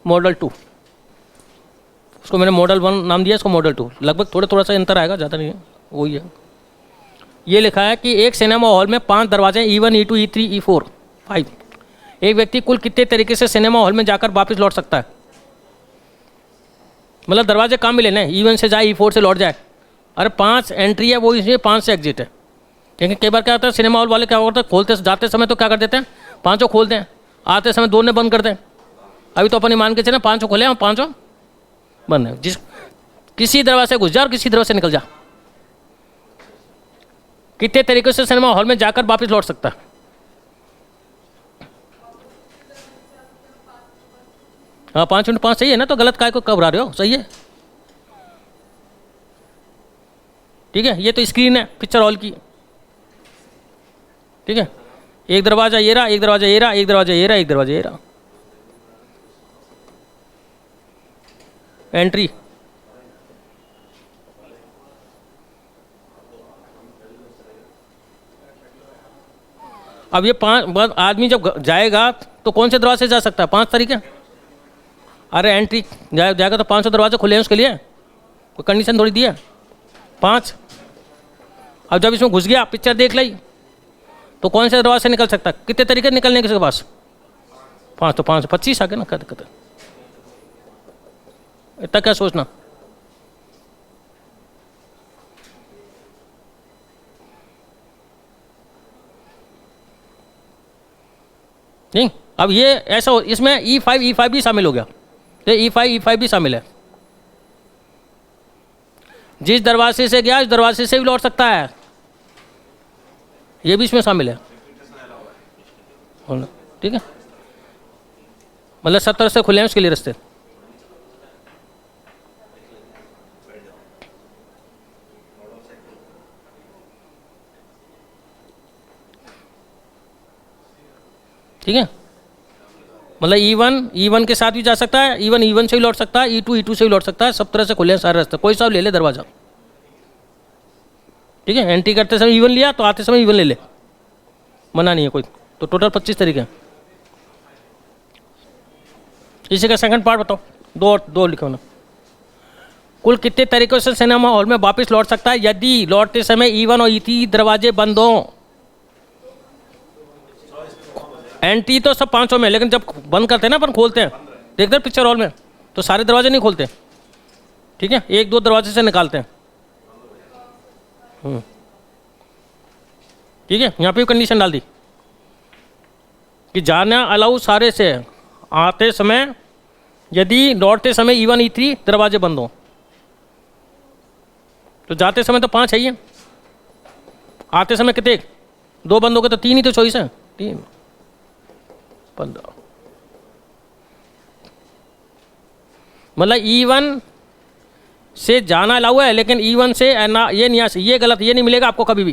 Model 2, उसको मैंने model 1 नाम दिया, इसको मॉडल 2, लगभग थोड़ा सा अंतर आएगा, ज़्यादा नहीं है, वही है। ये लिखा है कि एक सिनेमा हॉल में 5 दरवाजे E1, E2, E3, E4, 5। एक व्यक्ति कुल कितने तरीके से सिनेमा हॉल में जाकर वापस लौट सकता है? मतलब दरवाजे काम मिले ना, E1 से जाए, E4 से लौट जाए। अरे 5 एंट्री है, वो इसलिए 5 से एग्जिट है। क्योंकि कई बार क्या होता है, सिनेमा हॉल वाले क्या होता है, खोलते जाते समय तो क्या कर देते हैं, 5 खोलते हैं, आते समय 2 ने बंद करते हैं। अभी तो अपन मान के चले 5 खोले और 5 बंद है। जिस किसी दरवाजे से घुस जा और किसी दरवाजे से निकल जा, कितने तरीके से सिनेमा हॉल में जाकर वापस लौट सकता है? हाँ 5x5 सही है ना, तो गलत काय को घबरा रहे हो, सही है। ठीक है, ये तो स्क्रीन है पिक्चर हॉल की। ठीक है, एक दरवाजा ये रहा, एक दरवाजा ये रहा, एक दरवाजा ये रहा, एक दरवाजा ये रहा। एंट्री अब ये 5 आदमी जब जाएगा तो कौन से दरवाजे से जा सकता है? 5 तरीके। अरे एंट्री जाएगा तो 500 दरवाजे खुले हैं उसके लिए, कोई कंडीशन थोड़ी दी है 5। अब जब इसमें घुस गया, पिक्चर देख ली, तो कौन से दरवाजे से निकल सकता है? कितने तरीके निकलने के पास? 5, तो 5 25 आ गए ना। कहते इतना क्या सोचना। नहीं, अब ये ऐसा इसमें E5 भी शामिल हो गया, तो E5 भी शामिल है। जिस दरवाजे से गया उस दरवाजे से भी लौट सकता है, ये भी इसमें शामिल है। ठीक है, मतलब 70 रास्ते खुले हैं उसके लिए रास्ते। ठीक है, मतलब E1 के साथ भी जा सकता है, E1 से भी लौट सकता है, E2 से भी लौट सकता है। सब तरह से खुले हैं सारे रास्ते, कोई सा ले ले दरवाजा। ठीक है, एंट्री करते समय E1 लिया तो आते समय E1 ले ले, मना नहीं है कोई। तो टोटल 25 तरीके हैं। इसी का सेकंड पार्ट बताओ, दो लिखो ना। कुल कितने तरीकों से सिनेमा हॉल में वापस लौट सकता है यदि लौटते समय E1 और E3 दरवाजे बंद हों? एंट्री तो सब 500 में, लेकिन जब बंद करते हैं ना अपन, खोलते हैं, देखते हैं पिक्चर हॉल में, तो सारे दरवाजे नहीं खोलते। ठीक है, 1-2 दरवाजे से निकालते हैं। ठीक है, यहाँ पे भी कंडीशन डाल दी कि जाना अलाउ सारे से, आते समय यदि लौटते समय E1 E3 दरवाजे बंद हो। तो जाते समय तो 5 है ही, आते समय कितने? 2 बंद हो गए तो 3 ही तो चॉइस है, 3 15। मतलब E1 से जाना अलाउ है, लेकिन E1 से ना, ये नहीं, ये गलत, ये नहीं मिलेगा आपको कभी भी।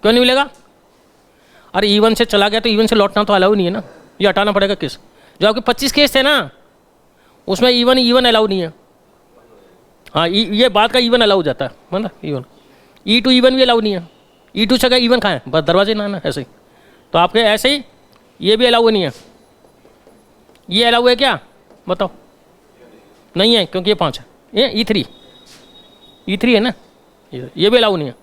क्यों नहीं मिलेगा? अरे E1 से चला गया तो E1 से लौटना तो अलाउ नहीं है ना, ये हटाना पड़ेगा केस। जो आपके 25 केस थे ना, उसमें E1 अलाउ नहीं है। हाँ, ये बात का E1 अलाउ हो जाता है, मतलब E1 E2 E1 भी अलाउ नहीं है। E2 से क्या E1 खाएं, बस दरवाजे ना ऐसे ही। तो आपके ऐसे ही ये भी अलाउ नहीं है। ये अलाउ है क्या बताओ? नहीं है, क्योंकि ये 5 है। ये E3 है ना, ये भी अलाउ नहीं है,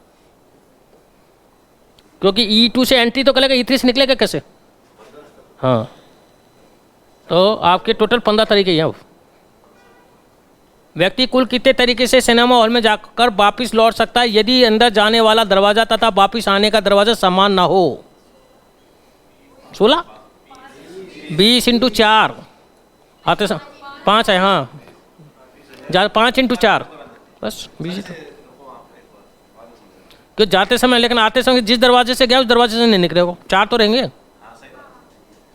क्योंकि E2 से एंट्री तो करेगा, E3 से निकलेगा कैसे? हाँ, तो आपके टोटल 15 तरीके हैं। व्यक्ति कुल कितने तरीके से सिनेमा हॉल में जाकर वापस लौट सकता है यदि अंदर जाने वाला दरवाजा तथा वापस आने का दरवाजा समान ना हो? 16 20x4 आते समय 5 है। हाँ, 5x4 बस 20 तो क्यों जाते समय, लेकिन आते समय जिस दरवाजे से गया उस दरवाजे से नहीं निकले हो, 4 तो रहेंगे।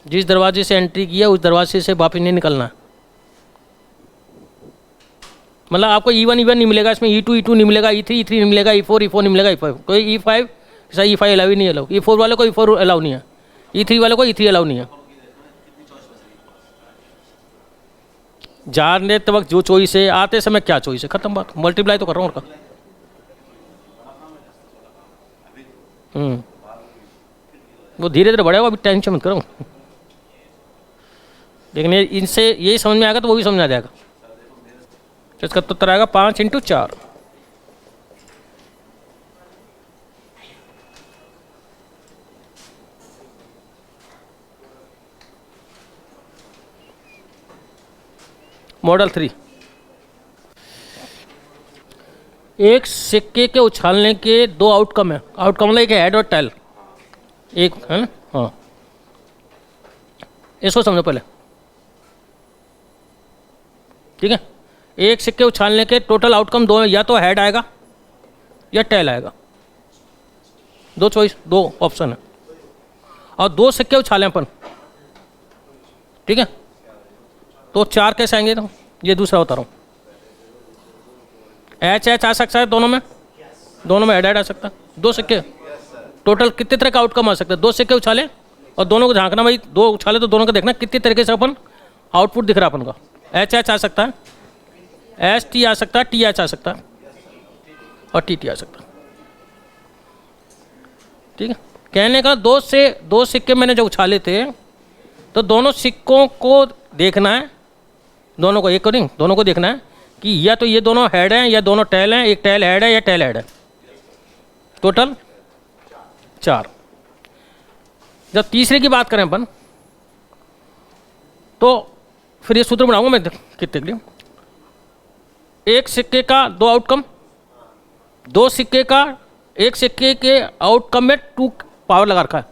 जिस दरवाजे से एंट्री किया उस दरवाजे से वापस नहीं निकलना। मतलब आपको E1 नहीं मिलेगा इसमें, E2 नहीं मिलेगा, E3 नहीं मिलेगा, E4 नहीं मिलेगा, E5 कोई E5 E5 अलाउ ही नहीं, अलाउ E4 वाले को E4 अलाउ नहीं है, E3 वाले को E3 अलाउ नहीं है। जाने तक जो चॉइस है, आते समय क्या चॉइस है, खत्म बात। मल्टीप्लाई तो कर रहा हूँ उनका। वो धीरे धीरे बढ़ेगा, अभी टेंशन मत करो। लेकिन ये इनसे यही समझ में आएगा तो वो भी समझ में आ जाएगा। तो इसका उत्तर आएगा 5 × 4। मॉडल 3, एक सिक्के के उछालने के दो आउटकम है। आउटकम मतलब एक हेड और टेल, एक है ना। हाँ, इसको समझो पहले, ठीक है। एक सिक्के उछालने के टोटल आउटकम दो, या तो हेड आएगा या टेल आएगा। दो चॉइस, दो ऑप्शन है, और दो सिक्के उछालें अपन, ठीक है। तो 4 कैसे आएंगे? तो ये दूसरा बता रहा हूँ। एच एच आ सकता है दोनों में, दोनों में हेड हेड आ सकता है। दो सिक्के, टोटल कितने तरह का आउटकम आ सकता है? दो सिक्के उछाले और दोनों को झांकना भाई, दो उछाले तो दोनों को देखना कितनी तरीके से अपन आउटपुट दिख रहा है अपन का। एच एच आ सकता है, एस टी आ सकता है, टी एच आ सकता है, और टी टी आ सकता है, ठीक है। कहने का दो सिक्के मैंने जो उछाले थे, तो दोनों सिक्कों को देखना है, दोनों को, एक को नहीं, दोनों को देखना है कि या तो ये दोनों हेड हैं या दोनों टेल हैं, एक टेल हेड है या टेल हेड है। टोटल 4। जब तीसरे की बात करें अपन, तो फिर ये सूत्र बनाऊंगा मैं कितने के लिए। एक सिक्के का दो आउटकम, दो सिक्के का, एक सिक्के के आउटकम में 2 पावर लगा रखा है।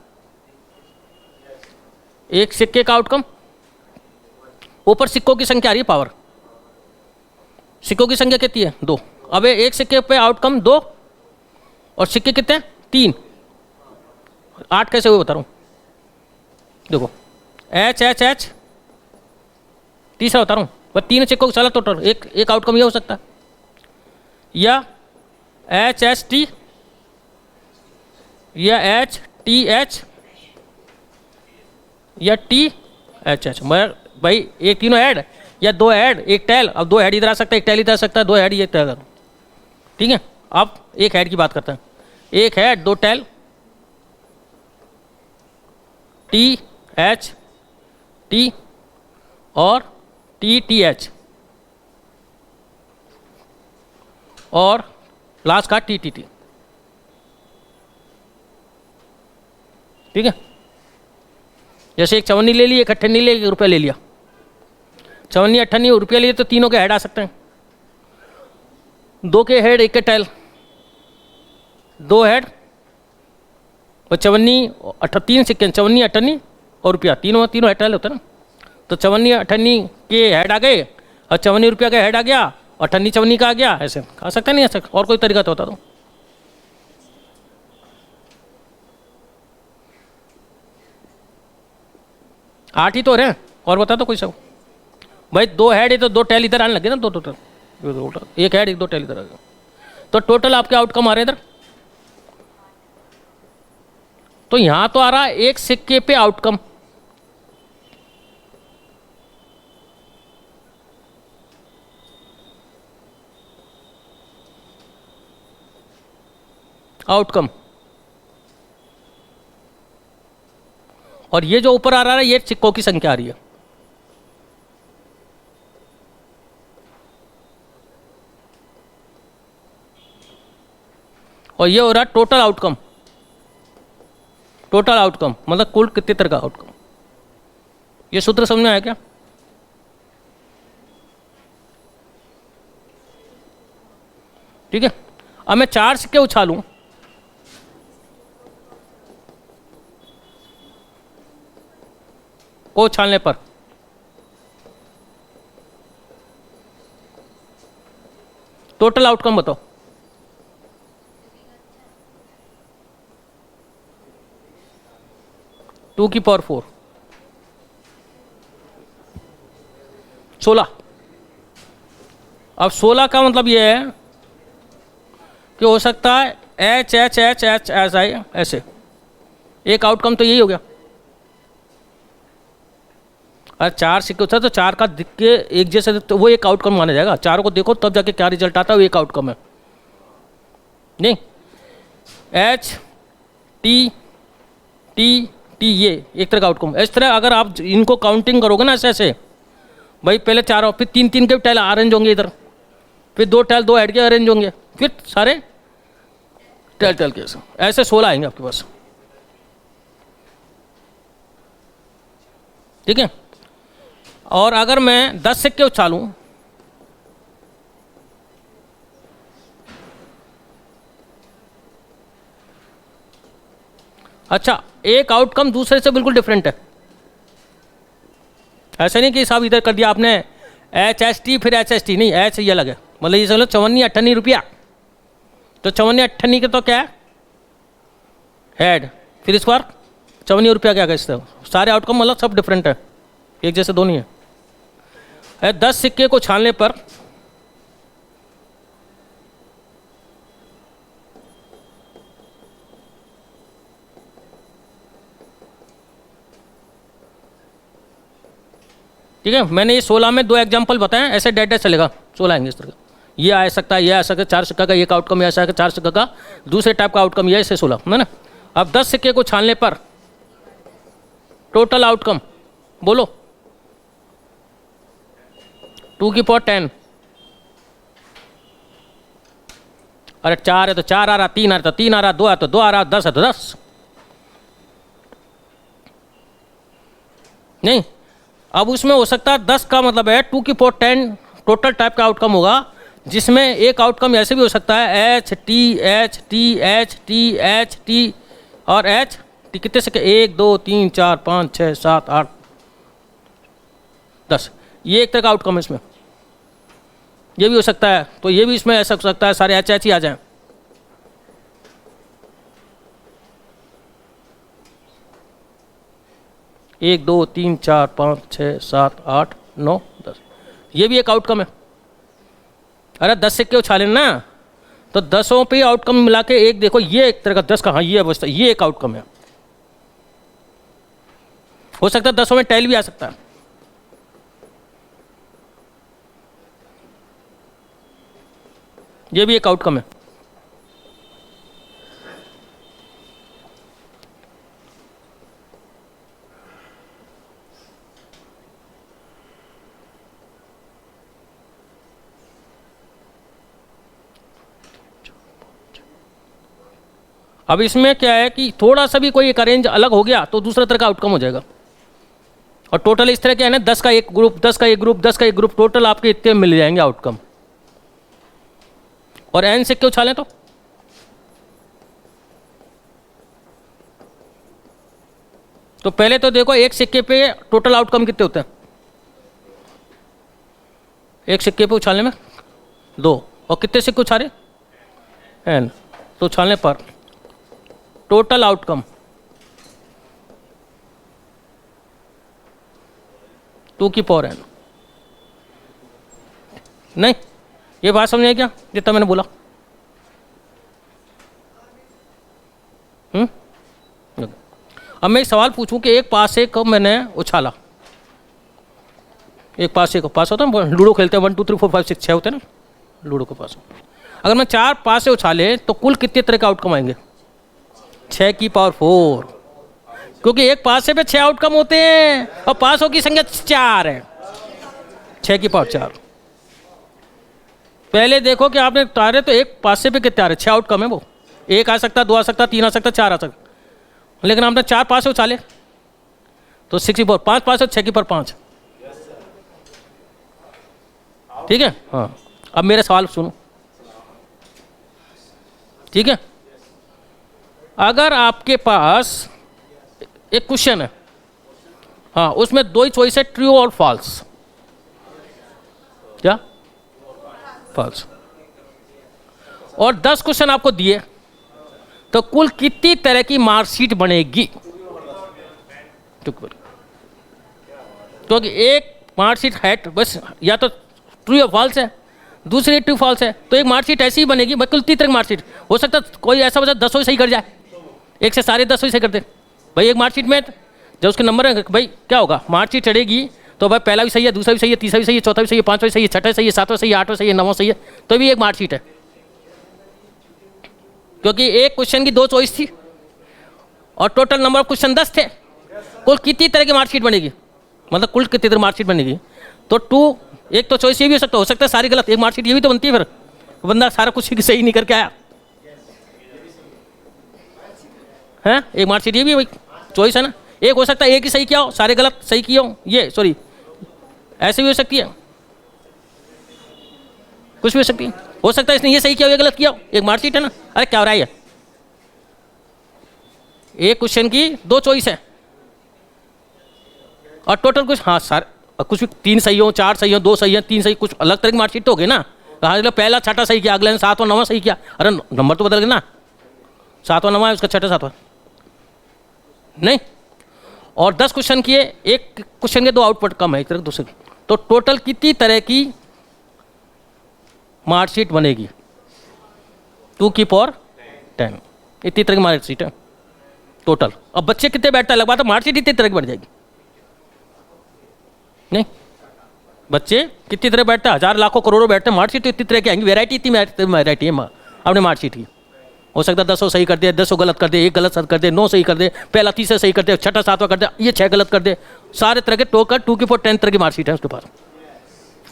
एक सिक्के का आउटकम, ऊपर सिक्कों की संख्या आ रही है पावर, सिक्कों की संख्या कितनी है? 2। अब एक सिक्के पे आउटकम 2 और सिक्के कितने? 3। 8 कैसे हुए बता रहा हूँ, देखो। एच एच एच, तीसरा बता रहा हूँ, पर 3 सिक्कों को चला टोटल एक आउटकम ये हो सकता है, या एच एच टी, या एच टी एच, या टी एच एच। मगर भाई एक तीनों हेड या दो हेड एक टेल, अब दो हेड इधर आ सकता है, एक टेल इधर आ सकता है, दो हेड ये टेल, ठीक है। अब एक हेड की बात करते हैं, एक हेड दो टेल, टी एच टी और टी टी एच, और लास्ट का टी टी टी, ठीक है। जैसे एक चवन्नी ले ली, एक अठन्नी ले, 1 रुपया ले लिया, चवन्नी अठन्नी रुपया लिए, तो तीनों के हेड आ सकते हैं। 2 के हेड, 1 के टेल, 2 हेड और चवन्नी 3 सिक्के, चवन्नी अठन्नी और रुपया, तीनों हेड टेल होता है ना। तो चवन्नी अठन्नी के हेड आ गए और चवन्नी रुपया का हेड आ गया, अठन्नी चवन्नी का आ गया, ऐसे आ सकता नहीं आ सकता? और कोई तरीका तो होता तो 8 ही तो रहे, और बता दो कोई सब भाई। 2 हेड है तो 2 टेल इधर आने लगे ना, 2 टोटल, एक हेड 2 टेल इधर आ गया, तो टोटल आपके आउटकम आ रहे इधर। तो यहां तो आ रहा है एक सिक्के पे आउटकम, और ये जो ऊपर आ रहा है ये सिक्कों की संख्या आ रही है। और ये हो रहा है टोटल आउटकम, टोटल आउटकम मतलब कुल कितने तरह का आउटकम। ये सूत्र समझ में आया क्या? ठीक है। अब मैं 4 सिक्के उछालूं, को उछालने पर टोटल आउटकम बताओ। टू की पावर 4, 16। अब 16 का मतलब ये है कि हो सकता है H H H H S I, ऐसे एक आउटकम तो यही हो गया। और 4 सिक्के होता है तो 4 का दिख के एक जैसे, तो वो एक आउटकम माना जाएगा। चारों को देखो तब जाके क्या रिजल्ट आता है, वो एक आउटकम है। नहीं, एच टी टी टी, ये एक तरह का आउटकम। इस तरह अगर आप इनको काउंटिंग करोगे ना ऐसे ऐसे, भाई पहले 4 फिर 3 के टाइल अरेंज होंगे इधर, फिर 2 टाइल 2 ऐड के अरेंज होंगे, फिर सारे टाइल के ऐसे 16 आएंगे आपके पास। ठीक है। और अगर मैं 10 सिक्के उछालूं, अच्छा एक आउटकम दूसरे से बिल्कुल डिफरेंट है। ऐसा नहीं कि साहब इधर कर दिया आपने HST फिर HST, नहीं एच ये अलग है। मतलब ये चलो 54-58 रुपया, तो 54-58 के तो क्या है हेड, फिर इस बार 54 रुपया क्या कहते हैं। सारे आउटकम मतलब सब डिफरेंट है, एक जैसे दो नहीं है। 10 सिक्के को छानने पर ठीक है, मैंने ये 16 में 2 एग्जाम्पल बताएं, ऐसे डेट चलेगा 16 आएंगे इस तरह का। ये आ सकता है, ये आ सकता है, 4 सिक्का का एक आउटकम, ऐसा है 4 सिक्का का दूसरे टाइप का आउटकम, ये ऐसे 16 है ना। अब 10 सिक्के को छानने पर टोटल आउटकम बोलो 2 की पावर 10, अरे 4 है तो 4 आ रहा, 3 आ रहा तो 3 आ रहा, 2 है तो 2 आ रहा, 10 है तो 10। नहीं, अब उसमें हो सकता है 10 का मतलब है 2 की पावर 10 टोटल टाइप का आउटकम होगा, जिसमें एक आउटकम ऐसे भी हो सकता है HT HT HT HT और HT कितने से 1 2 3 4 5 6 7 8 10, ये एक तरह का आउटकम है इसमें। ये भी हो सकता है, तो ये भी इसमें ऐसा हो सकता है सारे HH ही आ जाएं। एक 2 3 4 5 6 7 8 9 10, ये भी एक आउटकम है। अरे 10 सिक्के उछाले ना, तो 10 पे आउटकम मिला के एक देखो, ये एक तरह का 10 का, हाँ ये अवस्था, ये एक आउटकम है। हो सकता है 10 में टेल भी आ सकता है। ये भी एक आउटकम है। अब इसमें क्या है कि थोड़ा सा भी कोई एक अरेंज अलग हो गया तो दूसरा तरह का आउटकम हो जाएगा। और टोटल इस तरह क्या है ना, 10 का एक ग्रुप, 10 का एक ग्रुप, 10 का एक ग्रुप, टोटल आपके इतने मिल जाएंगे आउटकम। और एन सिक्के उछालें तो पहले तो देखो एक सिक्के पे टोटल आउटकम कितने होते हैं। एक सिक्के पे उछालने में 2, और कितने सिक्के उछाले एन, तो उछालने पर टोटल आउटकम 2 की पावर n। नहीं, ये बात समझ आई क्या जितना मैंने बोला? अब मैं एक सवाल पूछूं कि एक पासे को मैंने उछाला, एक पासे को, पास होता है लूडो खेलते हैं 1 2 3 4 5 6 6 होते हैं ना लूडो के पास। अगर मैं 4 पासे उछाले तो कुल कितने तरह के आउटकम आएंगे? 6 की पावर 4, क्योंकि एक पासे पे 6 आउटकम होते हैं और पासों की संख्या 4 है, 6 की पावर 4। पहले देखो कि आपने तारे तो एक पासे पे कितने आ रहे, 6 आउटकम है वो, 1 आ सकता, 2 आ सकता, 3 आ सकता, 4 आ सकता, लेकिन आपने 4 पासे उछाले तो 6 की पावर 5 पासे, 6 की पावर 5। ठीक है, हाँ। अब मेरा सवाल सुनो, ठीक है। अगर आपके पास एक क्वेश्चन है, हाँ, उसमें 2 ही चॉइस है, ट्रू और फॉल्स। क्या? फॉल्स। और 10 क्वेश्चन आपको दिए तो कुल कितनी तरह की मार्कशीट बनेगी? क्योंकि एक मार्कशीट है बस या तो ट्रू या फॉल्स है, दूसरी ट्रू फॉल्स है, तो एक मार्कशीट ऐसी ही बनेगी। बिल्कुल 30 तरह की मार्कशीट हो सकता है, कोई ऐसा वजह 10 ही सही कर जाए, एक से सारे 10 ही सही कर दे। भाई एक मार्कशीट में जब उसके नंबर है, भाई क्या होगा, मार्कशीट चढ़ेगी तो भाई पहला भी सही है, दूसरा भी सही है, तीसरा भी सही है, चौथा भी सही है, पांचवा भी सही है, छठा सही है, सातवां सही है, आठवां सही है, नौवां सही है, तो भी एक मार्कशीट है। क्योंकि एक क्वेश्चन की 2 चॉइस थी और टोटल नंबर ऑफ क्वेश्चन 10 थे, कुल कितनी तरह की मार्कशीट बनेगी, मतलब कुल कितनी तरह मार्कशीट बनेगी। तो टू, एक तो चॉइस ये भी हो सकता है सारी गलत, एक मार्कशीट ये भी तो बनती है, फिर बंदा सारा कुछ सही नहीं करके आया है। एक मार्कशीट ये भी भाई चॉइस है ना। एक हो सकता है एक ही सही किया हो, सारे गलत सही किए हो, ये सॉरी ऐसे भी हो सकती है, कुछ भी हो सकती है। हो सकता है इसने ये सही किया हो ये गलत किया हो, एक मार्कशीट है ना। अरे क्या हो रहा है, एक क्वेश्चन की दो चॉइस है और टोटल कुछ, हाँ सारे कुछ भी 3 सही हो, 4 सही हो, 2 सही है, 3 सही, कुछ अलग तरह की मार्कशीट तो हो गई ना। हाँ पहला छठा सही किया, अगले ने 7वां 9वां सही किया, अरे नंबर तो बदल गया ना, 7वां 9वां है उसका, छठा 7वां नहीं। और 10 क्वेश्चन किए, एक क्वेश्चन के 2 आउटपुट कम है एक तरह दूसरे, तो टोटल कितनी तरह की मार्कशीट बनेगी, 2 की पावर 10, इतनी तरह की मार्कशीट है टोटल। अब बच्चे कितने बैठता है, लगभग तो मार्कशीट इतनी तरह की बढ़ जाएगी नहीं। बच्चे कितनी तरह बैठते हैं, 1000 लाखों करोड़ों बैठते हैं, मार्कशीट तो इतनी तरह की आएंगी, वैरायटी इतनी वैरायटी है अपने मार्कशीट की। हो सकता है 10 सही कर दे, 10 गलत कर दे, 1 गलत कर दे, 9 सही कर दे, पहला 30 सही कर दे, छठा 7वां कर दे, ये 6 गलत कर दे, सारे तरह के टोकर 2 की पावर 10 तरह की मार्कशीट है उसके पास।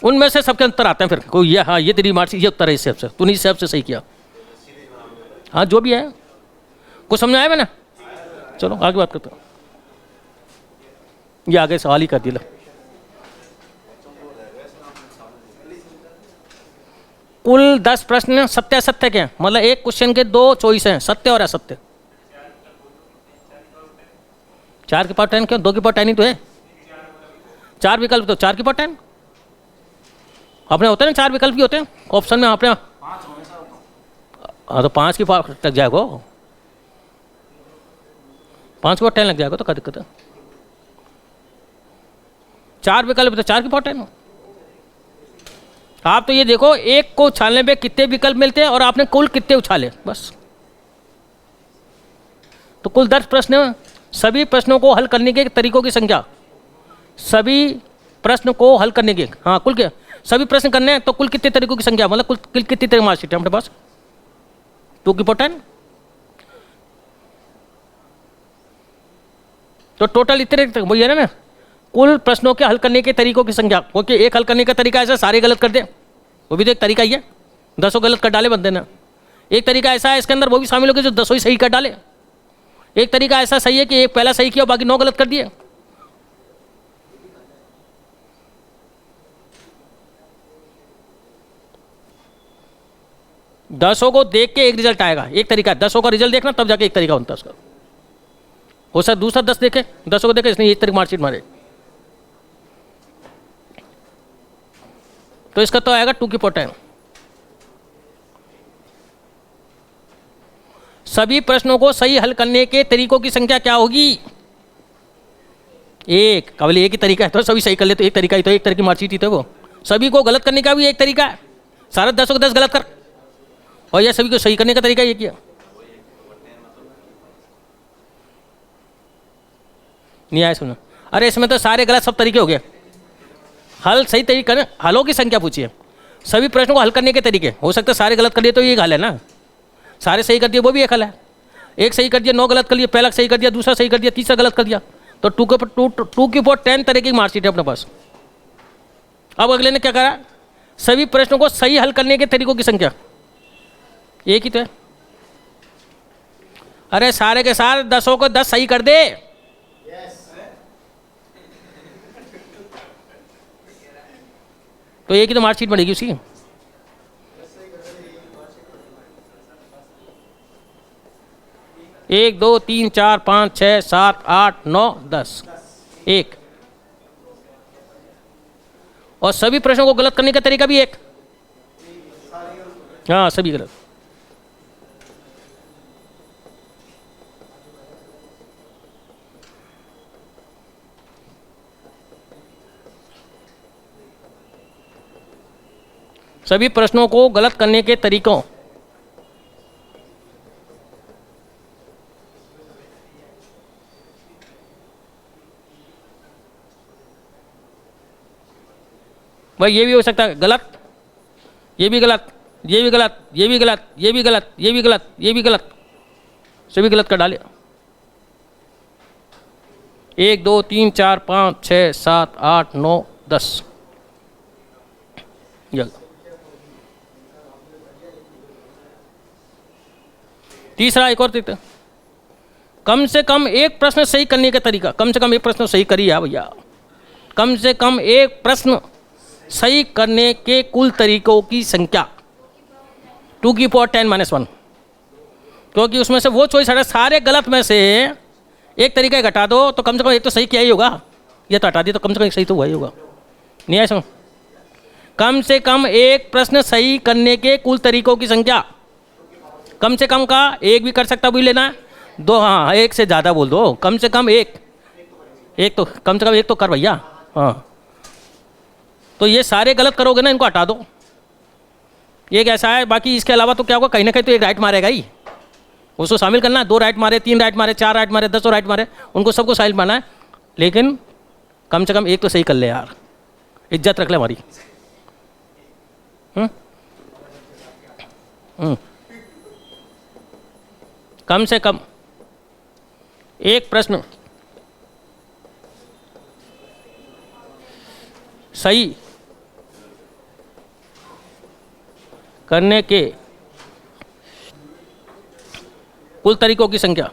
उनमें से सबके अंतर आते हैं, फिर कोई ये हाँ ये तेरी मार्कशीट ये उत्तर है इस हिसाब से, तूने इस हिसाब से सही किया, हाँ जो भी है। कुछ समझ आया मैंने, चलो आगे बात करते हैं। ये आगे सवाल ही कर दिया। कुल 10 प्रश्न सत्य असत्य के हैं, मतलब एक क्वेश्चन के 2 चॉइस हैं, सत्य और असत्य। 4 की पावर 10 क्यों, 2 की पावर 10 ही तो है, 4 विकल्प तो 4 की पावर 10 अपने होते हैं ना, 4 विकल्प भी होते हैं ऑप्शन में अपने। हाँ तो 5 की पावर लग जाएगा, 5 की पावर 10 लग जाएगा, तो क्या दिक्कत है। 4 विकल्प तो 4 की पावर 10। आप तो ये देखो एक को उछालने पे कितने विकल्प मिलते हैं और आपने कुल कितने उछाले, बस। तो कुल 10 प्रश्न, सभी प्रश्नों को हल करने के तरीकों की संख्या, सभी प्रश्न को हल करने के, हाँ कुल के सभी प्रश्न करने हैं तो कुल कितने तरीकों की संख्या, मतलब कुल कितनी तरह मार्कशीट है अपने पास, 2 की पावर 10। तो टोटल इतने वही है ना, कुल प्रश्नों के हल करने के तरीकों की संख्या। ओके, एक हल करने का तरीका ऐसा सारे गलत कर दे, वो भी तो एक तरीका ही है, 10 गलत कर डाले बंदे ने। एक तरीका ऐसा है इसके अंदर वो भी शामिल हो गए जो 10 ही सही कर डाले। एक तरीका ऐसा सही है कि एक पहला सही किया बाकी 9 गलत कर दिए। दसों को देख के एक रिजल्ट आएगा, एक तरीका है 10 का रिजल्ट देखना तब जाके एक तरीका बनता है उसका। हो सकता दूसरा 10 देखे, 10 को देखे इसने एक तरीके मार्कशीट मारे, तो इसका तो आएगा 2 की पावर 10। सभी प्रश्नों को सही हल करने के तरीकों की संख्या क्या होगी, एक, केवल एक ही तरीका है तो सभी सही कर ले, तो एक तरीका ही तो, एक तरह की मार्कशीट ही तो वो। सभी को गलत करने का भी एक तरीका है, सारे 10 को 10 गलत कर, और यह सभी को सही करने का तरीका ये किया। नहीं आया सुनो, अरे इसमें तो सारे गलत सब तरीके हो गए। हल सही तरीका ना, हलों की संख्या पूछिए, सभी प्रश्नों को हल करने के तरीके। हो सकता है सारे गलत कर दिए तो ये हल है ना, सारे सही कर दिए वो भी एक हल है। एक सही कर दिया, 9 गलत कर दिया, पहला सही कर दिया, दूसरा सही कर दिया, तीसरा गलत कर दिया, तो 2 की पावर 10 तरह की मार्कशीट है अपने पास। अब अगले ने क्या करा, सभी प्रश्नों को सही हल करने के तरीकों की संख्या एक ही तो है। अरे सारे के सारे 10 को 10 सही कर दे, तो एक ही तो मार्कशीट बनेगी उसकी। एक 2 3 4 5 6 7 8 9 10 एक, और सभी प्रश्नों को गलत करने का तरीका भी एक, हाँ सभी गलत। सभी प्रश्नों को गलत करने के तरीकों, भाई ये भी हो सकता है गलत, ये भी गलत, ये भी गलत, ये भी गलत, ये भी गलत, ये भी गलत, ये भी गलत, सभी गलत कर डाले। 1 2 3 4 5 6 7 8 9 10। तीसरा एक और तरीका, कम से कम एक प्रश्न सही करने का तरीका। कम से कम एक प्रश्न सही करिए भैया। कम से कम एक प्रश्न सही करने के कुल तरीकों की संख्या 2 की पावर 10-1, क्योंकि उसमें से वो चॉइस हटा, सारे गलत में से एक तरीका घटा दो तो कम से कम एक तो सही किया ही होगा। ये तो हटा दिया तो कम से कम एक सही तो हुआ ही होगा। नहीं है समझ? कम से कम एक प्रश्न सही करने के कुल तरीकों की संख्या, कम से कम का एक भी कर सकता भी लेना है, दो, हाँ एक से ज़्यादा बोल दो, कम से कम एक तो कम से कम एक तो कर भैया। हाँ, तो ये सारे गलत करोगे ना, इनको हटा दो। एक ऐसा है, बाकी इसके अलावा तो क्या होगा, कहीं ना कहीं तो एक राइट मारेगा ही, उसको शामिल करना है। 2 राइट मारे, 3 राइट मारे, 4 राइट मारे, 10 राइट मारे, उनको सबको शामिल मारना है। लेकिन कम से कम एक तो सही कर ले यार, इज्जत रख ले हमारी। कम से कम एक प्रश्न सही करने के कुल तरीकों की संख्या,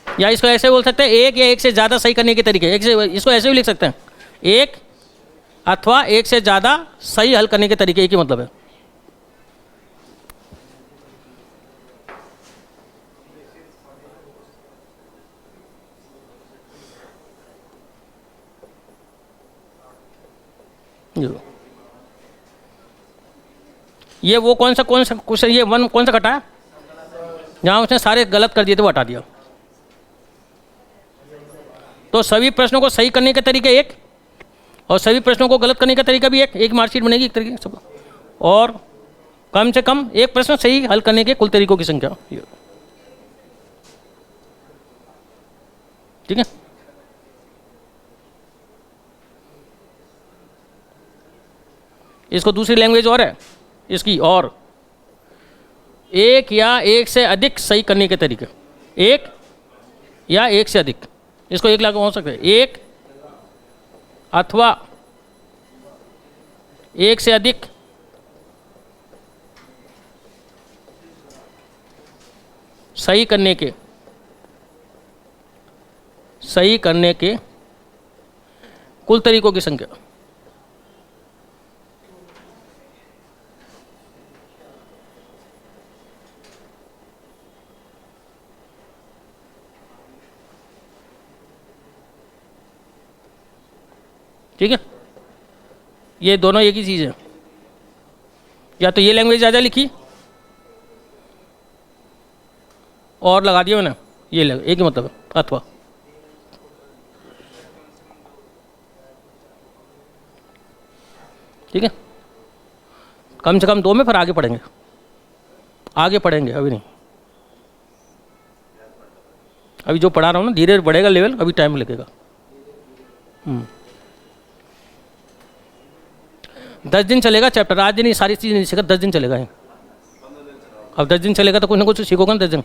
या इसको ऐसे बोल सकते हैं, एक या एक से ज़्यादा सही करने के तरीके। एक से, इसको ऐसे भी लिख सकते हैं, एक अथवा एक से ज़्यादा सही हल करने के तरीके, एक ही मतलब है। ये वो कौन सा क्वेश्चन, ये 1 कौन सा कटा है, जहाँ उसने सारे गलत कर दिए थे वो हटा दिया। तो सभी प्रश्नों को सही करने के तरीके एक, और सभी प्रश्नों को गलत करने का तरीका भी एक मार्कशीट बनेगी एक तरीके सब। और कम से कम एक प्रश्न सही हल करने के कुल तरीकों की संख्या। ठीक है, इसको दूसरी लैंग्वेज और है इसकी, और एक या एक से अधिक सही करने के तरीके, एक या एक से अधिक, इसको एक लागू हो सकता है, एक अथवा एक से अधिक सही करने के कुल तरीकों की संख्या। ठीक है, ये दोनों एक ही चीज़ है। या तो ये लैंग्वेज ज़्यादा लिखी और लगा दिया मैंने, ये एक ही मतलब है, अथवा। ठीक है, कम से कम 2 में, फिर आगे पढ़ेंगे, अभी नहीं। अभी जो पढ़ा रहा हूँ ना, धीरे धीरे बढ़ेगा लेवल, अभी टाइम लगेगा। 10 दिन चलेगा चैप्टर, आज दिन ये सारी चीज़ नहीं सीखा, 10 दिन चलेगा ये। अब 10 दिन चलेगा तो कुछ ना कुछ सीखोगे ना 10 दिन।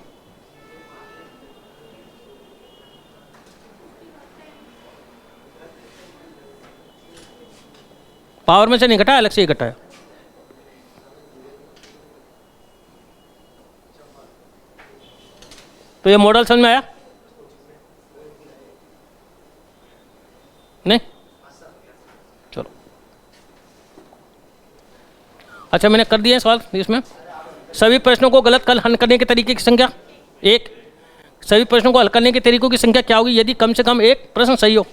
पावर में से नहीं घटा, अलग से ही घटा है। तो ये मॉडल समझ में आया? नहीं? चलो, अच्छा मैंने कर दिया सवाल इसमें। सभी प्रश्नों को गलत हल करने के तरीके की संख्या एक, सभी प्रश्नों को हल करने के तरीकों की संख्या क्या होगी यदि कम से कम एक प्रश्न सही हो।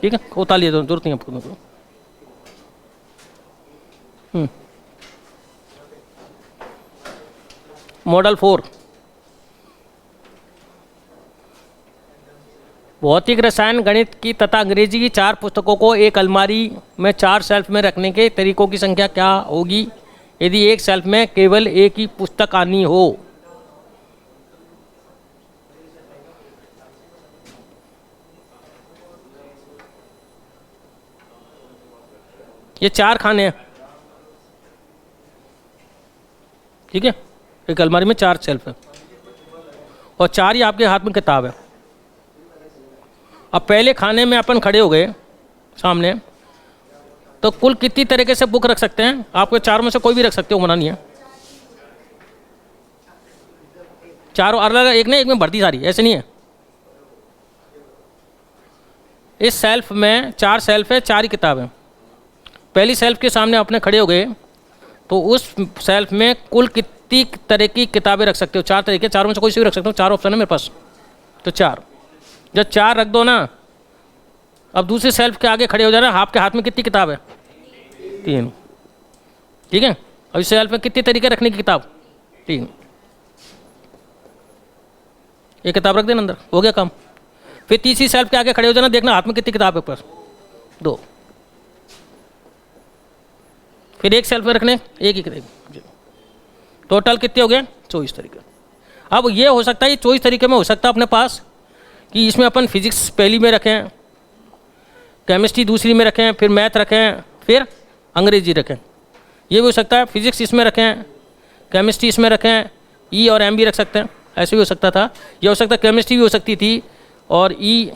ठीक है, उतार लिया, जरूरत नहीं आपको। मॉडल 4, भौतिक रसायन, गणित की तथा अंग्रेजी की 4 पुस्तकों को एक अलमारी में 4 शेल्फ में रखने के तरीकों की संख्या क्या होगी यदि एक शेल्फ में केवल एक ही पुस्तक आनी हो। ये 4 खाने हैं। ठीक है, एक अलमारी में 4 शेल्फ है और 4 ही आपके हाथ में किताब है। अब पहले खाने में अपन खड़े हो गए सामने, तो कुल कितनी तरीके से बुक रख सकते हैं? आपके 4 में से कोई भी रख सकते हो, मना नहीं है। चारों अलग अलग, एक नहीं, एक में भर्ती सारी, ऐसे नहीं है। इस सेल्फ में 4 सेल्फ है, 4 ही किताब है। पहली सेल्फ के सामने अपने खड़े हो गए तो उस सेल्फ में कुल कितनी तरह की किताबें रख सकते हो? 4 तरीके, 4 में से कोई सी भी रख सकते हो। 4 ऑप्शन है मेरे पास, तो 4। जब 4 रख दो ना, अब दूसरी सेल्फ के आगे खड़े हो जाना। आपके हाथ में कितनी किताब है? 3। ठीक है। अब इस सेल्फ में कितनी तरीके रखने की किताब? 3। एक किताब रख देना अंदर, हो गया काम। फिर तीसरी सेल्फ के आगे खड़े हो जाना, देखना हाथ में कितनी किताब है ऊपर? 2। फिर एक सेल्फ में रखने, एक ही किताब। टोटल कितने हो गए? 24 तरीके। अब ये हो सकता है, ये 24 तरीके में हो सकता है अपने पास कि इसमें अपन फिजिक्स पहली में रखें, केमिस्ट्री दूसरी में रखें, फिर मैथ रखें, फिर अंग्रेजी रखें। ये भी हो सकता है फिजिक्स इसमें रखें, केमिस्ट्री इसमें रखें, ई और एम भी रख सकते हैं, ऐसे भी हो सकता था। ये हो सकता है केमिस्ट्री भी हो सकती थी और ई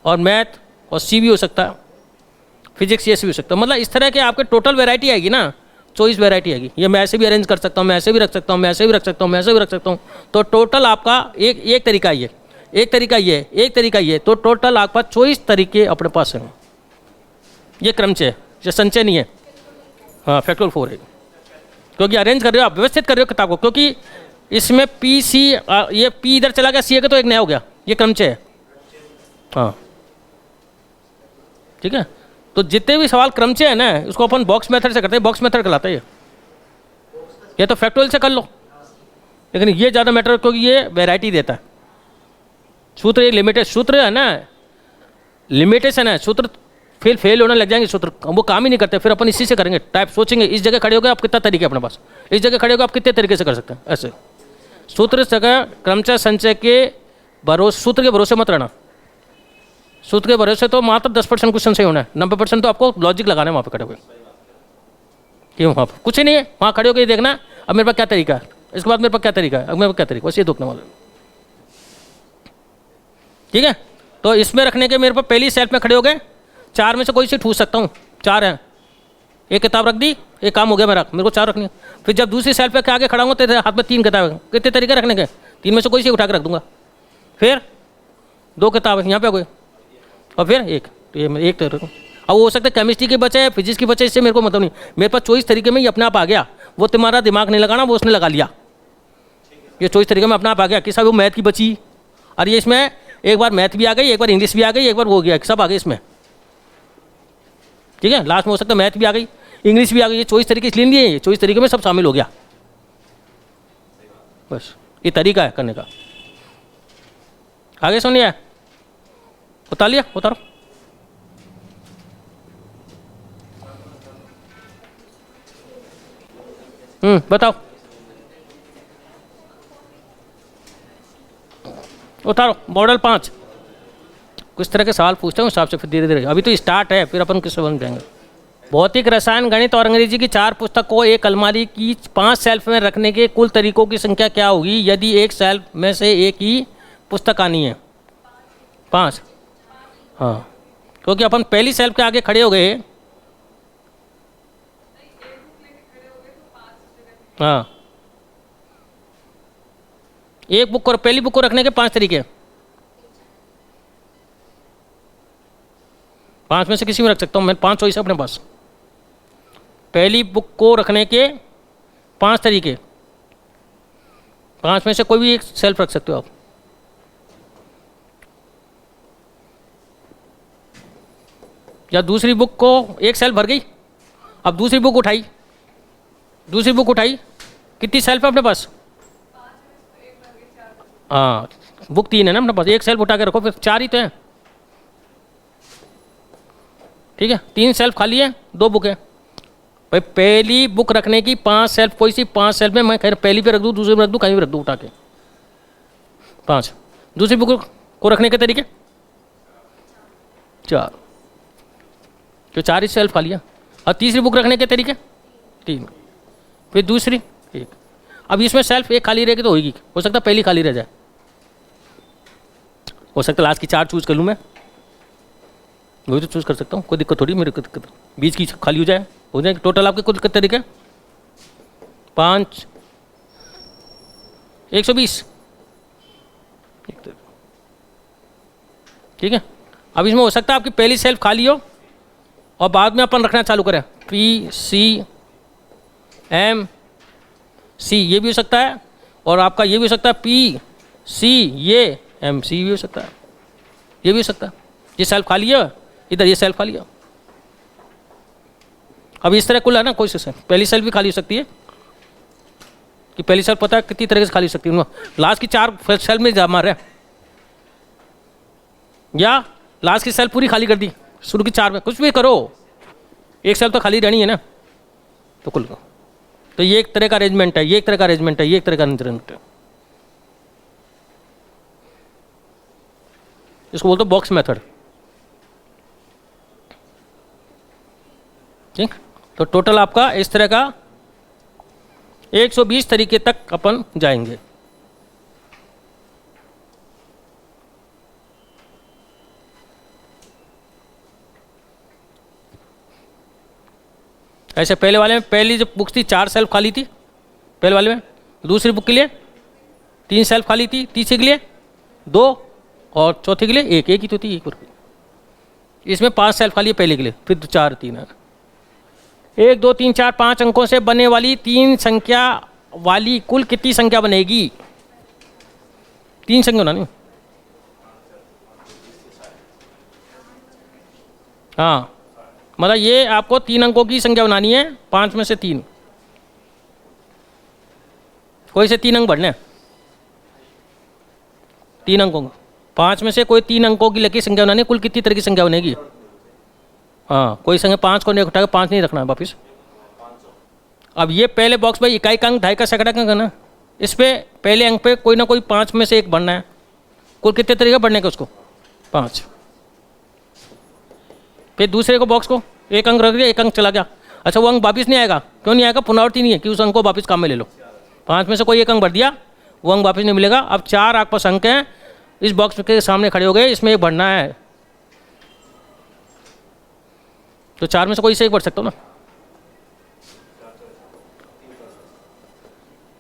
और मैथ और सी भी हो सकता है, फिजिक्स ये भी हो सकता है। मतलब इस तरह के आपके टोटल वैरायटी आएगी ना, 24 वैरायटी आएगी। ये मैं ऐसे भी अरेंज कर सकता हूँ, मैं ऐसे भी रख सकता हूँ, मैं ऐसे भी रख सकता हूँ, मैं ऐसे भी रख सकता हूँ। तो टोटल आपका एक तरीका ये, एक तरीका ये, एक तरीका ये, तो टोटल आपके पास 24 तरीके अपने पास हैं। ये क्रमचय है, ये संचय नहीं है। हाँ, फैक्टोरियल 4 है, क्योंकि अरेंज कर रहे हो आप, व्यवस्थित कर रहे हो किताब को। क्योंकि इसमें पी सी, ये पी इधर चला गया, सी का तो एक नया हो गया, ये क्रमचय है। हाँ, ठीक है। तो जितने भी सवाल क्रमचय है ना, उसको अपन बॉक्स मेथड से करते हैं, बॉक्स मेथड कहलाता है ये तो फैक्टोरियल से कर लो, लेकिन ये ज़्यादा मैटर, क्योंकि ये वैरायटी देता है। सूत्र ये लिमिटेड सूत्र है ना, लिमिटेशन है सूत्र, फिर फेल होने लग जाएंगे सूत्र, वो काम ही नहीं करते। फिर अपन इसी से करेंगे, टाइप सोचेंगे। इस जगह खड़े हो गए आप, कितना तरीके अपने पास, इस जगह खड़े हो गए आप कितने तरीके से कर सकते हैं। ऐसे सूत्र जगह क्रमचय संचय के भरोसे, सूत्र के भरोसे मत रहना। सूत्र के भरोसे तो मात्र 10% क्वेश्चन सही होना है, 90% तो आपको लॉजिक लगाना है वहाँ पे खड़े हुए। क्यों? वहाँ पर कुछ ही नहीं है, वहाँ खड़े होकर देखना अब मेरे पास क्या तरीका है, इसके बाद मेरे पास क्या तरीका है, अब मेरे पास क्या तरीका, बस ये दुखने वाला। ठीक है। तो इसमें रखने के मेरे पास पहली सेल्फ में खड़े हो गए, 4 में से कोई सी ठूस सकता हूँ, 4 है। एक किताब रख दी, एक काम हो गया मेरा, मेरे को 4 रखनी है। फिर जब दूसरी सेल्फ पे आगे खड़ा हूँ तो हाथ में 3 किताबें, कितने तरीके रखने के? 3 में से कोई सी उठा के रख दूंगा। फिर 2 किताबें यहाँ पे हो गई, और फिर एक, तो ये एक तो रखूँ। अब वो हो सकता है केमिस्ट्री के बचे, फिजिक्स की बचे, इससे मेरे को मतलब नहीं। मेरे पास 24 तरीके में ही अपने आप आ गया। वो तुम्हारा दिमाग नहीं लगाना, वो उसने लगा लिया। ये 24 तरीके में अपने आप आ गया कि साहब वो मैथ की बची, और ये इसमें एक बार मैथ भी आ गई, एक बार इंग्लिश भी आ गई, एक बार वो हो गया, सब आ गए इसमें। ठीक है। लास्ट में हो सकता है मैथ भी आ गई, इंग्लिश भी आ गई। ये 24 तरीके इसलिए नहीं है, ये 24 तरीके में सब शामिल हो गया। बस ये तरीका है करने का। आगे सुनिए, उतार लिया, उतारो। बताओ, उतारो। मॉडल 5 कुछ तरह के सवाल पूछते हैं उस हिसाब से, फिर धीरे धीरे, अभी तो स्टार्ट है, फिर अपन किससे बन जाएंगे। भौतिक, रसायन, गणित और अंग्रेजी की 4 पुस्तक को एक अलमारी की 5 सेल्फ में रखने के कुल तरीकों की संख्या क्या होगी यदि एक सेल्फ में से एक ही पुस्तक आनी है? 5। हाँ, क्योंकि अपन पहली सेल्फ के आगे खड़े हो गए। हाँ, एक बुक और पहली बुक को रखने के 5 तरीके, 5 में से किसी में रख सकता हूँ मैं, 5 चॉइस है अपने पास। पहली बुक को रखने के 5 तरीके, 5 में से कोई भी एक सेल्फ रख सकते हो आप। या दूसरी बुक को, एक सेल्फ भर गई, अब दूसरी बुक उठाई, दूसरी बुक उठाई, कितनी सेल्फ है अपने पास? हाँ, बुक 3 है ना अपने पास, एक सेल्फ उठा के रखो, फिर 4 ही तो है। ठीक है, 3 सेल्फ खाली है, 2 बुक है भाई। पहली बुक रखने की 5 सेल्फ, कोई सी 5 सेल्फ में मैं खैर पहली पे रख दूँ, दूसरी पे रख दूँ, कहीं भी रख दूँ उठा के 5। दूसरी बुक को रखने के तरीके 4, तो 4 ही सेल्फ खाली है। और तीसरी बुक रखने के तरीके 3, फिर दूसरी 1। अब इसमें सेल्फ एक खाली रहेगी तो होगी, हो सकता है पहली खाली रह जाए, हो सकता है लास्ट की 4 चूज कर लूँ मैं, वही तो चूज कर सकता हूँ, कोई दिक्कत थोड़ी, मेरे को दिक्कत, बीच की खाली हो जाएगी। टोटल आपके कुल कितने तरीके 5 120, ठीक है। अब इसमें हो सकता है आपकी पहली सेल्फ खाली हो और बाद में अपन रखना चालू करें पी सी एम सी, ये भी हो सकता है, और आपका ये भी हो सकता है पी सी ये एम सी भी हो सकता है, ये भी हो सकता है। ये सेल्फ खाली है, इधर ये सेल्फ खाली है। अब इस तरह कुल है ना, कोई से पहली सेल्फ भी खाली हो सकती है कि पहली सेल्फ पता है कितनी तरह से खाली हो सकती है, लास्ट की 4 सेल्फ में जमा रहे, या लास्ट की सेल्फ पूरी खाली कर दी शुरू की 4 में, कुछ भी करो एक सेल्फ तो खाली रहनी है ना, तो कुल तो ये एक तरह का अरेंजमेंट है, ये एक तरह का अरेंजमेंट है, ये एक तरह का अरेंजमेंट है। इसको बोलते बॉक्स मेथड, ठीक। तो टोटल आपका इस तरह का 120 तरीके तक अपन जाएंगे। ऐसे पहले वाले में, पहली जो बुक थी 4 सेल्फ खाली थी पहले वाले में, दूसरी बुक के लिए 3 सेल्फ खाली थी, तीसरी के लिए 2 और चौथी के लिए 1 ही तो थी, 1 इसमें 5 सेल्फ खाली है पहले के लिए, फिर 4 3 है। 1 2 3 4 5 अंकों से बनने वाली 3 संख्या वाली कुल कितनी संख्या बनेगी? 3 संख्या ना नहीं, हाँ मतलब ये आपको 3 अंकों की संख्या बनानी है, 5 में से 3, कोई से 3 अंक बढ़ने हैं, 3 अंकों, 5 में से कोई 3 अंकों की लकी संख्या बनानी है, कुल कितनी तरह की संख्या बनेगी? हाँ कोई संख्या 5 को नहीं उठा के 5 नहीं रखना है वापिस। अब ये पहले बॉक्स में इकाई का अंक, ढाई का सैकड़ा का अंक है ना, इस पे पहले अंक पे कोई ना कोई 5 में से एक बढ़ना है, कुल कितने तरीके बढ़ने का उसको 5। फिर दूसरे को बॉक्स को 1 अंक रख दिया, 1 अंक चला गया, अच्छा वो अंक वापिस नहीं आएगा, क्यों नहीं आएगा? पुनरावृत्ति नहीं है कि उस अंक को वापिस काम में ले लो, 5 में से कोई 1 अंक बढ़ दिया, वो अंक वापिस नहीं मिलेगा। अब 4 आपके पास अंक हैं, इस बॉक्स के सामने खड़े हो गए, इसमें एक बढ़ना है, तो 4 में से कोई से एक बढ़ सकता हो ना,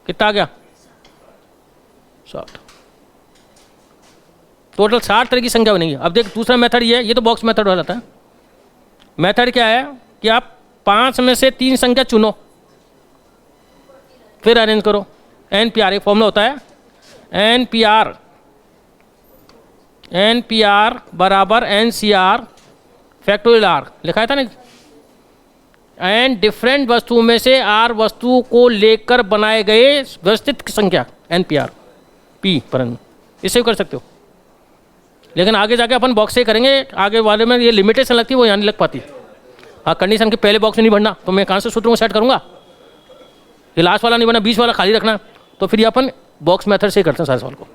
कितना आ गया 60, टोटल 60 तरह की संख्या बनेगी। अब देख दूसरा मेथड ये तो बॉक्स मेथड वाला था। मेथड क्या है कि आप 5 में से 3 संख्या चुनो, फिर अरेंज करो, NPR एक फॉर्मूला होता है, NPR बराबर NCR फैक्टोरियल R लिखा है था ना, एंड डिफरेंट वस्तु में से R वस्तु को लेकर बनाए गए व्यवस्थित संख्या NPR P पर, इससे भी कर सकते हो, लेकिन आगे जाके अपन बॉक्स से करेंगे, आगे वाले में ये लिमिटेशन लगती है, वो यहाँ नहीं लग पाती। हाँ कंडीशन के पहले बॉक्स में नहीं भरना, तो मैं कहाँ से सूत्रों को सेट करूँगा, ये लास्ट वाला नहीं बना, 20 वाला खाली रखना, तो फिर ये अपन बॉक्स मेथड से करते हैं सारे सवाल को।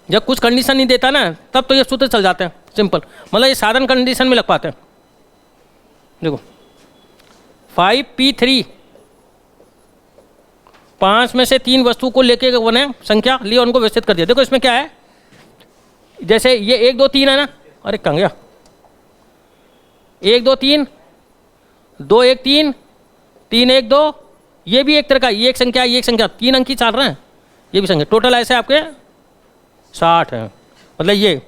जब कुछ कंडीशन नहीं देता ना, तब तो ये सूत्र चल जाते हैं सिंपल, मतलब ये साधारण कंडीशन में लग पाते हैं। देखो 5P3, 5 में से 3 वस्तु को लेके बने संख्या ली और उनको व्यवस्थित कर दिया। देखो इसमें क्या है, जैसे ये 1 2 3 है ना, अरे कहाँ गया, 1 2 3, 2 1 3, 3 1 2, ये भी एक तरह का, ये एक संख्या, ये एक संख्या, 3 अंक ही चल रहे हैं, ये भी संख्या, टोटल ऐसे आपके 60 है। मतलब ये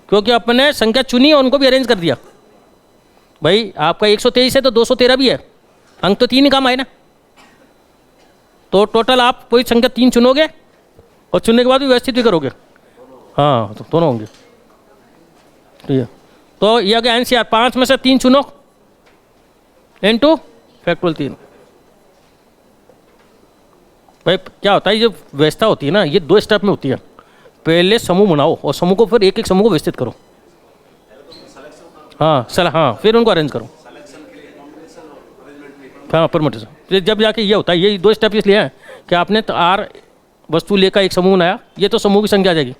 क्योंकि अपने संख्या चुनी और उनको भी अरेंज कर दिया। भाई आपका 123 है तो 213 भी है, अंक तो 3 ही काम आए ना, तो टोटल आप कोई संख्या 3 चुनोगे और चुनने के बाद भी व्यवस्थित भी करोगे, हाँ तो दोनों होंगे। ठीक है, तो ये आ गया NCR, 5 में से 3 चुनो इनटू फैक्टोरियल 3। भाई क्या होता है, ये जो व्यवस्था होती है ना, ये 2 स्टेप में होती है, पहले समूह बनाओ और समूह को फिर एक एक समूह को व्यवस्थित करो, हाँ फिर उनको अरेंज करो, हाँ परमुटेशन। जब जाके ये होता है, ये 2 स्टेप इसलिए हैं कि आपने तो R वस्तु लेकर एक समूह बनाया, ये तो समूह की संख्या आ जाएगी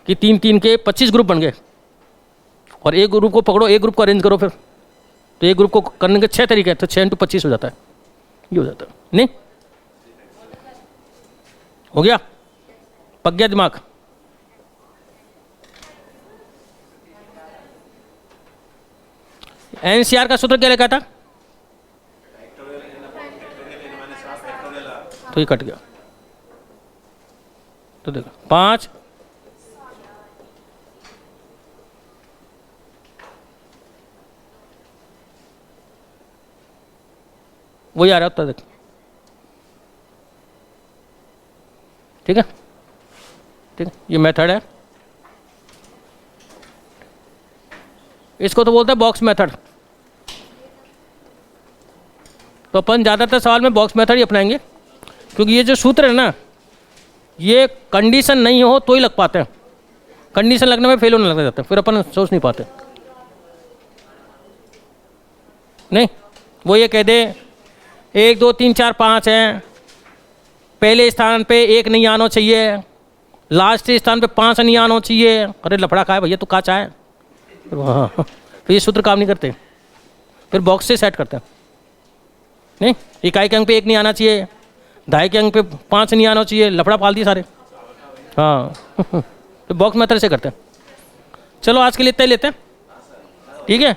कि 3 3 के 25 ग्रुप बन गए, और एक ग्रुप को पकड़ो, एक ग्रुप को अरेंज करो, फिर तो एक ग्रुप को करने के 6 तरीके हैं, तो 6 × 25 हो जाता है। ये हो जाता है। नहीं हो गया, पक गया दिमाग। एनसीआर का सूत्र क्या लिखा था? तो ये कट गया, तो देखो 5 वही आ रहा है उत्तर, देख। ठीक है, ठीक है, ये मेथड है, इसको तो बोलते हैं बॉक्स मेथड। तो अपन ज़्यादातर सवाल में बॉक्स मेथड ही अपनाएंगे, क्योंकि ये जो सूत्र है ना, ये कंडीशन नहीं हो तो ही लग पाते हैं, कंडीशन लगने में फेल होने लग जाते हैं, फिर अपन सोच नहीं पाते। नहीं, वो ये कह दे 1 2 3 4 5 हैं, पहले स्थान पे 1 नहीं आना चाहिए, लास्ट स्थान पे 5 नहीं आना चाहिए। अरे लफड़ा खा है भैया, तो काचा है। हाँ, फिर ये सूत्र काम नहीं करते, फिर बॉक्स से सेट करते हैं। नहीं, इकाई के अंक पे 1 नहीं आना चाहिए, दहाई के अंक पे 5 नहीं आना चाहिए, लफड़ा पाल दिए सारे। हाँ तो बॉक्स मेथड से करते हैं। चलो आज के लिए इतना ही लेते हैं, ठीक है।